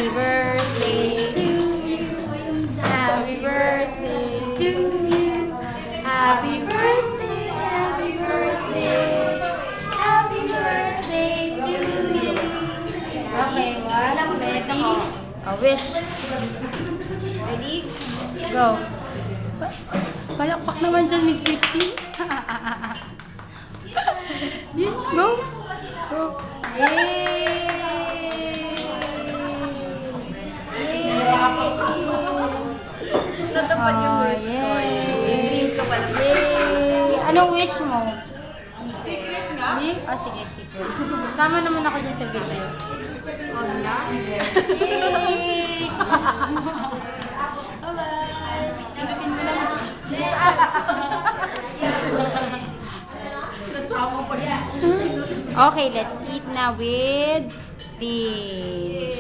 Happy birthday to you. Happy birthday to you. Happy birthday, happy birthday. Happy birthday to you. Okay, one, ready? Oh, wish. Ready? Go. Palakpak naman dyan, Miss Christine. Go. Go. Yay! Natapad yung wish ko. Yung dream ko pala. Yay! Anong wish mo? Secret nga? Me? Oh, sige, secret. Sama naman ako dyan sa video. Oh, na? Yay! Bye-bye! Pindutin mo lang. Okay, let's eat na with this.